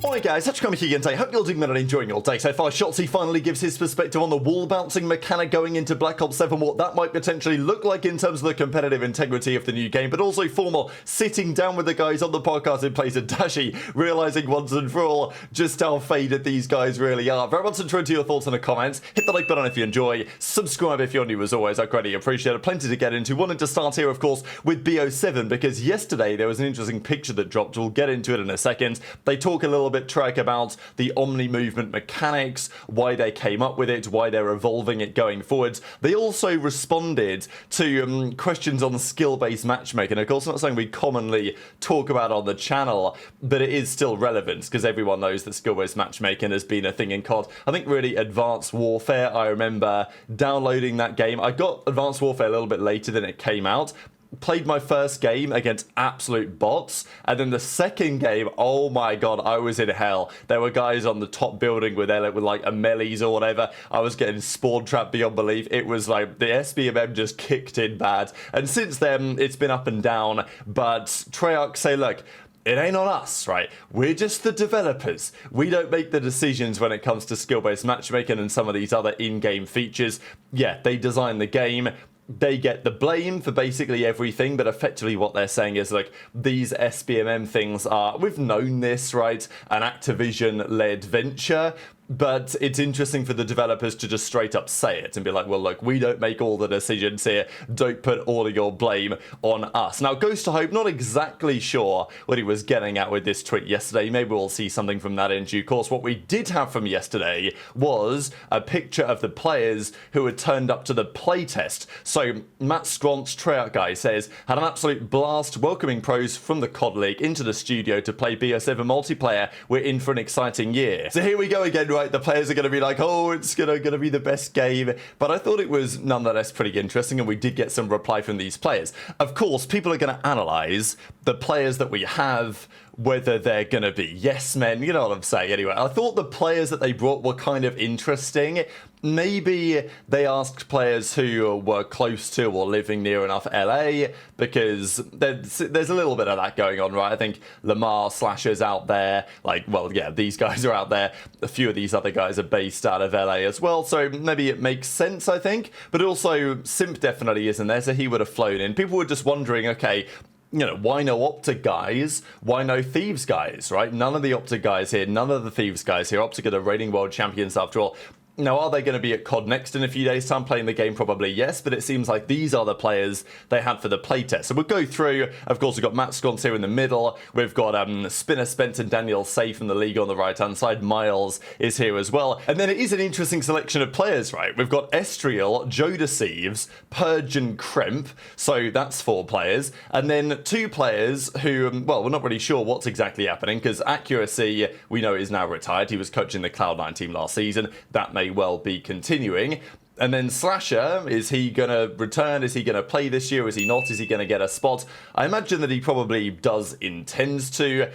Alright guys, Cremp here again today. Hope you're doing well and enjoying your day so far. Shotzzy finally gives his perspective on the wall bouncing mechanic going into Black Ops 7, what that might potentially look like in terms of the competitive integrity of the new game, but also FormaL sitting down with the guys on the podcast in place of Dashy, realising once and for all just how faded these guys really are. Very much intro to your thoughts in the comments. Hit the like button if you enjoy, subscribe if you're new as always, I greatly appreciate it. Plenty to get into. Wanted to start here of course with BO7 because yesterday there was an interesting picture that dropped. We'll get into it in a second. They talk a little bit track about the Omni movement mechanics, why they came up with it, why they're evolving it going forwards. They also responded to questions on skill-based matchmaking. Of course, not something we commonly talk about on the channel, but it is still relevant because everyone knows that skill-based matchmaking has been a thing in COD. I think really Advanced Warfare, I remember downloading that game. I got Advanced Warfare a little bit later than it came out. Played my first game against absolute bots, and then the second game, oh my god, I was in hell. There were guys on the top building with like a melees or whatever. I was getting spawn trapped beyond belief. It was like the SBMM just kicked in bad, and since then it's been up and down. But Treyarch say, look, it ain't on us, right? We're just the developers. We don't make the decisions when it comes to skill-based matchmaking and some of these other in-game features. Yeah, they design the game. They get the blame for basically everything, but effectively what they're saying is, like, these SBMM things are, we've known this, right? An Activision-led venture. But it's interesting for the developers to just straight up say it and be like, well, look, we don't make all the decisions here. Don't put all of your blame on us. Now, Ghosty, not exactly sure what he was getting at with this tweet yesterday. Maybe we'll see something from that in due course. What we did have from yesterday was a picture of the players who had turned up to the playtest. So Matt Scronce, Treyarch guy, says, had an absolute blast welcoming pros from the COD League into the studio to play BO7 multiplayer. We're in for an exciting year. So here we go again, right? The players are going to be like, oh, it's gonna be the best game. But I thought it was nonetheless pretty interesting, and we did get some reply from these players. Of course, people are going to analyze the players that we have, whether they're going to be yes men, you know what I'm saying. Anyway, I thought the players that they brought were kind of interesting. Maybe they asked players who were close to or living near enough LA, because there's a little bit of that going on, right? I think Lamar Slasher's out there, like, well, yeah, these guys are out there. A few of these other guys are based out of LA as well, so maybe it makes sense, I think. But also, Simp definitely isn't there, so he would have flown in. People were just wondering, okay, you know, why no OpTic guys? Why no Thieves guys, right? None of the OpTic guys here, none of the Thieves guys here. OpTic are the reigning world champions after all. Now, are they going to be at COD Next in a few days' time playing the game? Probably yes, but it seems like these are the players they had for the playtest. So we'll go through. Of course, we've got Matt Scronce here in the middle. We've got Spinner Spence and Daniel Say from the league on the right-hand side. Miles is here as well. And then it is an interesting selection of players, right? We've got Estriel, JoeDeceives, Purge and Kremp. So that's 4 players. And then 2 players who, well, we're not really sure what's exactly happening, because Accuracy, we know, is now retired. He was coaching the Cloud9 team last season. That may well be continuing. And then Slasher, is he going to return? Is he going to play this year? Is he not? Is he going to get a spot? I imagine that he probably does intend to,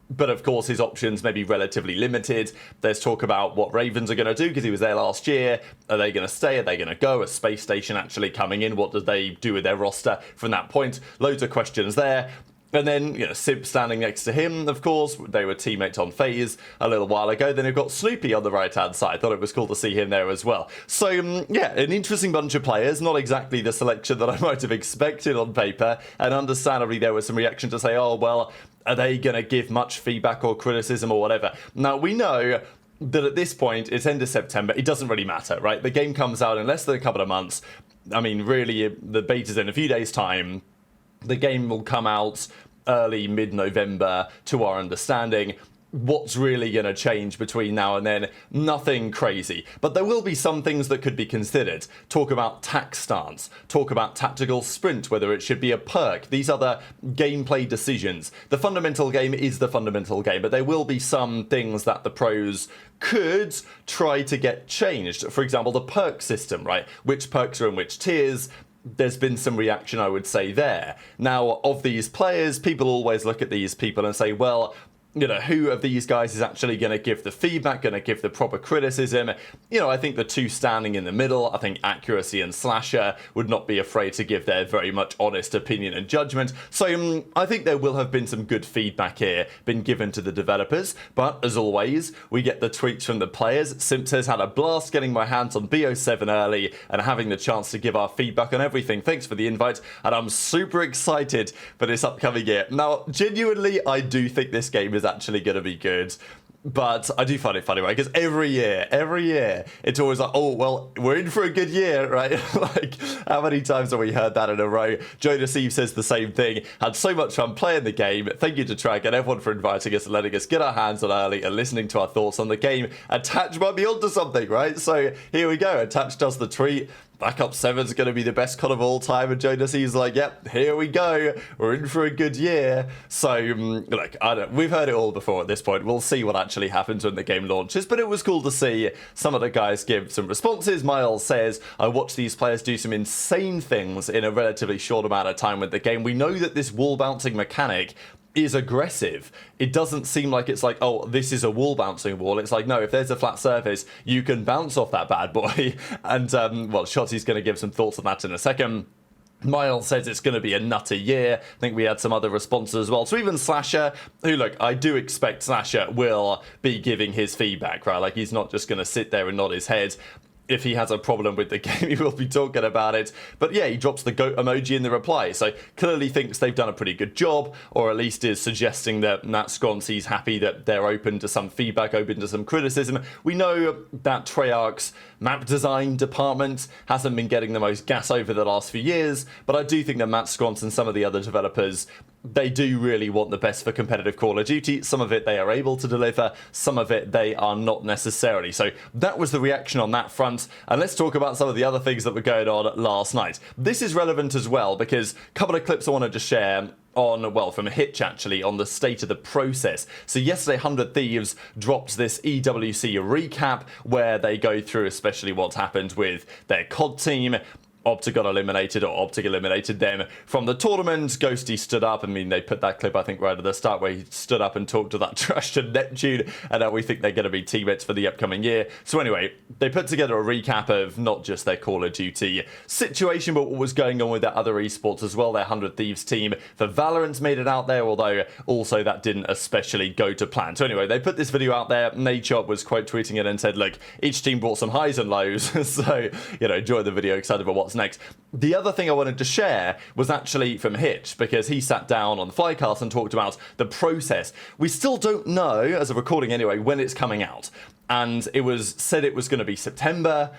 but of course his options may be relatively limited. There's talk about what Ravens are going to do, because he was there last year. Are they going to stay? Are they going to go? A space station actually coming in? What do they do with their roster from that point? Loads of questions there. And then, you know, Simp standing next to him, of course. They were teammates on FaZe a little while ago. Then you've got Snoopy on the right-hand side. Thought it was cool to see him there as well. So, yeah, an interesting bunch of players. Not exactly the selection that I might have expected on paper. And understandably, there was some reaction to say, oh, well, are they going to give much feedback or criticism or whatever? Now, we know that at this point, it's end of September. It doesn't really matter, right? The game comes out in less than a couple of months. I mean, really, the beta's in a few days' time. The game will come out early, mid-November, to our understanding. What's really going to change between now and then? Nothing crazy. But there will be some things that could be considered. Talk about tac stance. Talk about tactical sprint, whether it should be a perk. These other gameplay decisions. The fundamental game is the fundamental game, but there will be some things that the pros could try to get changed. For example, the perk system, right? Which perks are in which tiers? There's been some reaction, I would say, there. Now, of these players, people always look at these people and say, well, you know, who of these guys is actually going to give the feedback, going to give the proper criticism. You know, I think the two standing in the middle, I think Accuracy and Slasher would not be afraid to give their very much honest opinion and judgment. So I think there will have been some good feedback here been given to the developers. But as always, we get the tweets from the players. Simp says, had a blast getting my hands on BO7 early and having the chance to give our feedback on everything. Thanks for the invite, and I'm super excited for this upcoming year. Now, genuinely, I do think this game is actually going to be good. But I do find it funny, right? Because every year, it's always like, oh, well, we're in for a good year, right? Like, how many times have we heard that in a row? JoeDeceives says the same thing. Had so much fun playing the game. Thank you to Track and everyone for inviting us and letting us get our hands on early and listening to our thoughts on the game. Attach might be onto something, right? So here we go. Attach does the tweet. Black Ops 7 is going to be the best COD of all time, and JoeDeceives like, yep, here we go. We're in for a good year. So, look, we've heard it all before at this point. We'll see what actually happens when the game launches, but it was cool to see some of the guys give some responses. Miles says, I watched these players do some insane things in a relatively short amount of time with the game. We know that this wall bouncing mechanic is aggressive. It doesn't seem like it's like, oh, this is a wall bouncing wall. It's like, no, if there's a flat surface, you can bounce off that bad boy. And, well, Shotzzy's going to give some thoughts on that in a second. Miles says it's going to be a nutter year. I think we had some other responses as well. So even Slasher, who, look, I do expect Slasher will be giving his feedback, right? Like, he's not just going to sit there and nod his head. If he has a problem with the game, he will be talking about it. But yeah, he drops the goat emoji in the reply. So clearly thinks they've done a pretty good job, or at least is suggesting that Matt Sconsi's happy that they're open to some feedback, open to some criticism. We know that Treyarch's map design department hasn't been getting the most gas over the last few years, but I do think that Matt Sconce and some of the other developers, they do really want the best for competitive Call of Duty. Some of it they are able to deliver, some of it they are not necessarily. So that was the reaction on that front. And let's talk about some of the other things that were going on last night. This is relevant as well because a couple of clips I wanted to share on, well, from Hitch actually, on the state of the process. So yesterday, 100 Thieves dropped this EWC recap where they go through especially what's happened with their COD team. OpTic got eliminated, or OpTic eliminated them from the tournament. Ghosty stood up. I mean, they put that clip, I think, right at the start where he stood up and talked to that trash to Neptune, and now we think they're going to be teammates for the upcoming year. So anyway, they put together a recap of not just their Call of Duty situation, but what was going on with their other esports as well. Their 100 Thieves team for Valorant made it out there, although also that didn't especially go to plan. So anyway, they put this video out there. Nadeshot was quote tweeting it and said, look, each team brought some highs and lows. So, you know, enjoy the video, excited for what's next. The other thing I wanted to share was actually from Hitch, because he sat down on the Flycast and talked about the process. We still don't know, as a recording anyway, when it's coming out. And it was said it was going to be September.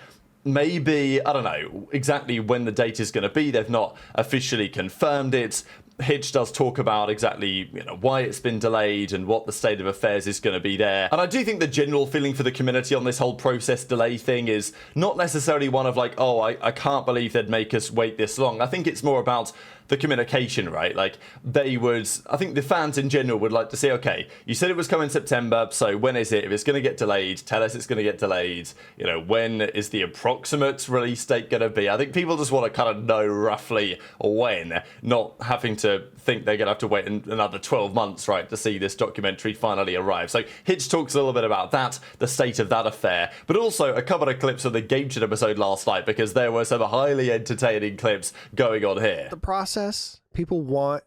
Maybe, I don't know exactly when the date is going to be. They've not officially confirmed it. Hitch does talk about exactly, you know, why it's been delayed and what the state of affairs is going to be there. And I do think the general feeling for the community on this whole process delay thing is not necessarily one of like, oh, I can't believe they'd make us wait this long. I think it's more about the communication, right? Like, they would, I think the fans in general would like to say, okay, you said it was coming September, so when is it? If it's going to get delayed, tell us it's going to get delayed. You know, when is the approximate release date going to be? I think people just want to kind of know roughly when, not having to think they're going to have to wait another 12 months, right, to see this documentary finally arrive. So Hitch talks a little bit about that, the state of that affair, but also a couple of clips of the Game Chat episode last night, because there were some highly entertaining clips going on here. The process, people want,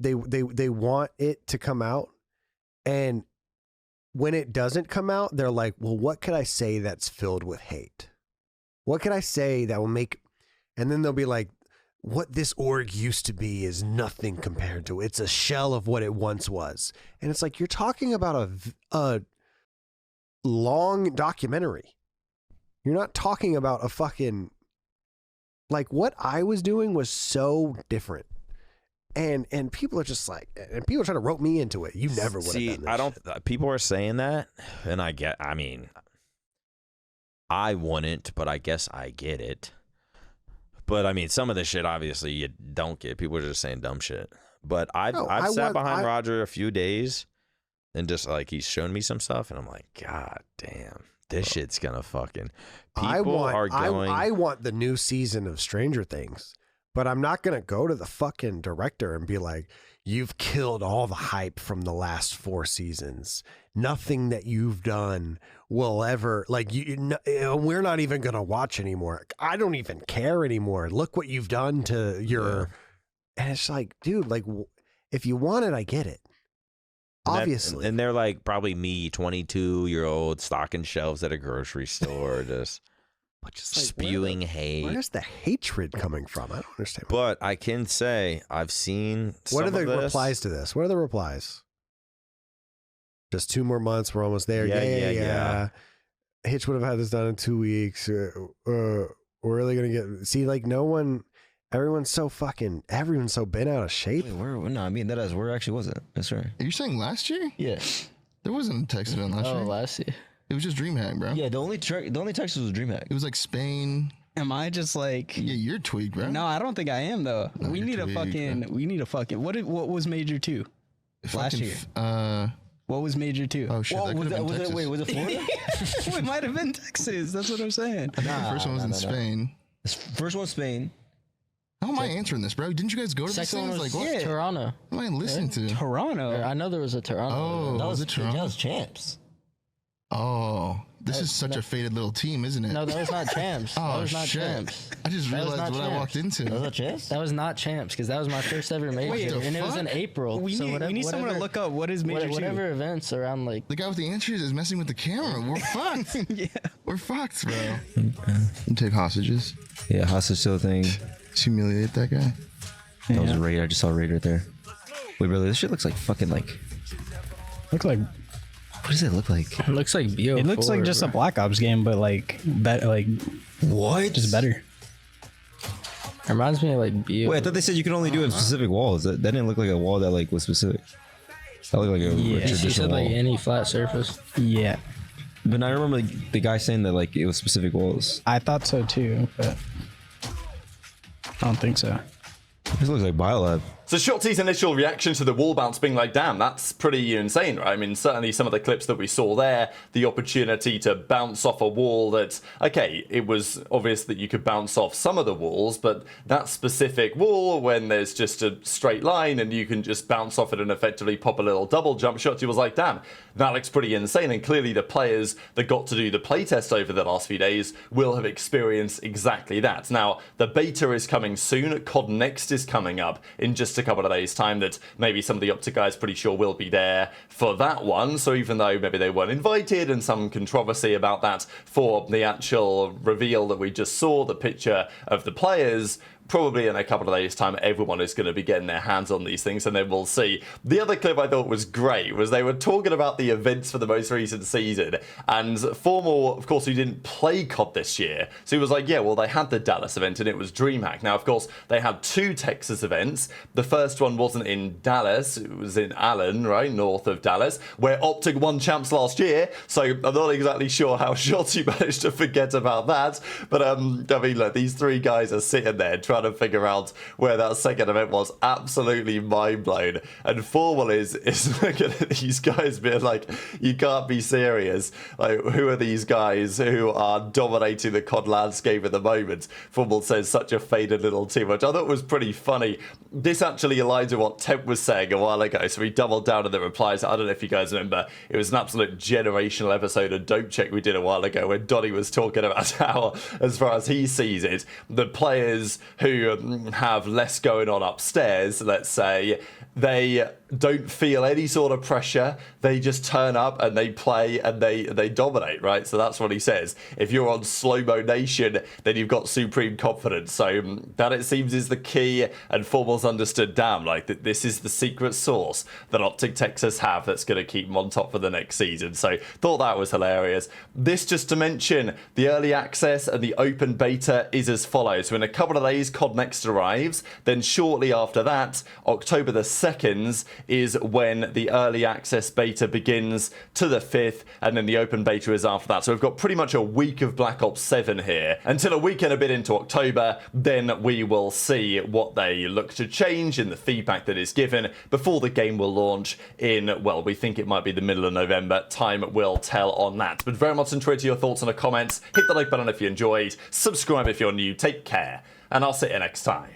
they want it to come out, and when it doesn't come out, they're like, well, what could I say that's filled with hate? What could I say that will make, and then they'll be like, what this org used to be is nothing compared to it. It's a shell of what it once was. And it's like, you're talking about a long documentary. You're not talking about a fucking, like, what I was doing was so different. And people are just like, and people are trying to rope me into it. You never would have done this. See, people are saying that, and I mean, I wouldn't, but I guess I get it. But I mean, some of the shit obviously you don't get. People are just saying dumb shit. But I've sat behind Roger a few days, and just like he's shown me some stuff, and I'm like, God damn, this shit's gonna fucking. I want the new season of Stranger Things, but I'm not gonna go to the fucking director and be like, you've killed all the hype from the last 4 seasons. Nothing that you've done will ever, like, we're not even going to watch anymore. I don't even care anymore. Look what you've done to your, and it's like, dude, like, if you want it, I get it. Obviously. And they're like probably me, 22-year-old, stocking shelves at a grocery store, just, but just like, spewing hate. Where's the hatred coming from? I don't understand. But I can say I've seen what are the this. replies to this? What are the replies? Just 2 more months. We're almost there. Yeah. Hitch would have had this done in 2 weeks. We're really going to get... See, like, everyone's so bent out of shape. Wait, no, I mean, where actually was it? That's right. Are you saying last year? Yeah. There wasn't a Texas event last year. Oh, last year. It was just DreamHack, bro. Yeah, the only Texas was DreamHack. It was like Spain. Am I just like? Yeah, you're tweaked, bro. No, I don't think I am though. No, we need tweaked, a fucking. What was Major 2 last year? What was Major 2? Oh shit, that could have been Texas. Was it Florida? It might have been Texas. That's what I'm saying. I think the first one was in Spain. The first one, Spain. How am I answering this, bro? Didn't you guys go to these Second one things? was Like, what? Toronto. What am I listening to? Toronto. I know there was a Toronto. Oh, was it Toronto? That was champs. Oh, this is such a faded little team, isn't it? No, that was not champs. Oh, that was not shit. champs. I just That was realized not what I champs. walked into. That was a champs? That was not champs because that was my first ever major, Wait, the and it was in fuck? April. We So need someone to look up what is Major 2. whatever events around like. The guy with the answers is messing with the camera. We're fucked. Yeah. We're fucked, bro. You take hostages. Yeah, hostage still thing. Just humiliate that guy. That was a raid. I just saw a raid right there. Wait, brother, this shit looks like fucking like. Look like What does it look like? It looks like BO4. it looks like just a Black Ops game, but like better, like What? just better. It reminds me of like BO. Wait, I thought they said you could only do it in specific walls. That didn't look like a wall that like was specific. That looked like a Yeah. She traditional said wall. like any flat surface. Yeah, But I remember the guy saying that like it was specific walls. I thought so too, but I don't think so. This looks like Biolab. So Shotzzy's initial reaction to the wall bounce being like, damn, that's pretty insane, right? I mean, certainly some of the clips that we saw there, the opportunity to bounce off a wall that, okay, it was obvious that you could bounce off some of the walls, but that specific wall, when there's just a straight line and you can just bounce off it and effectively pop a little double jump, Shotzzy was like, damn, that looks pretty insane. And clearly the players that got to do the playtest over the last few days will have experienced exactly that. Now, the beta is coming soon. COD Next is coming up in just a couple of days' time that maybe some of the OpTic guys pretty sure will be there for that one. So even though maybe they weren't invited and some controversy about that for the actual reveal that we just saw, the picture of the players, probably in a couple of days' time, everyone is going to be getting their hands on these things, and then we'll see. The other clip I thought was great was they were talking about the events for the most recent season, and FormaL, of course, who didn't play COD this year, so he was like, yeah, well, they had the Dallas event, and it was DreamHack. Now, of course, they had 2 Texas events. The first one wasn't in Dallas, it was in Allen, right, north of Dallas, where OpTic won champs last year, so I'm not exactly sure how Shotzzy managed to forget about that, but, I mean, look, these 3 guys are sitting there trying to figure out where that second event was. Absolutely mind blown. And FormaL is looking at these guys being like, you can't be serious. Like, who are these guys who are dominating the COD landscape at the moment? FormaL says such a faded little team, which I thought was pretty funny. This actually aligns with what Temp was saying a while ago, so we doubled down on the replies. I don't know if you guys remember, it was an absolute generational episode of Dope Check we did a while ago when Donnie was talking about how, as far as he sees it, the players who have less going on upstairs, let's say, they don't feel any sort of pressure. They just turn up and they play and they dominate, right? So that's what he says. If you're on slow-mo nation, then you've got supreme confidence. So that, it seems, is the key, and FormaL's understood, damn, like that this is the secret sauce that OpTic Texas have that's going to keep them on top for the next season. So thought that was hilarious. This, just to mention, the early access and the open beta is as follows. So in a couple of days, COD Next arrives. Then shortly after that, October the 2nd, is when the early access beta begins to the 5th, and then the open beta is after that. So we've got pretty much a week of Black Ops 7 here until a week and a bit into October. Then we will see what they look to change in the feedback that is given before the game will launch in, well, we think it might be the middle of November. Time will tell on that. But very much enjoyed your thoughts in the comments. Hit the like button if you enjoyed. Subscribe if you're new. Take care, and I'll see you next time.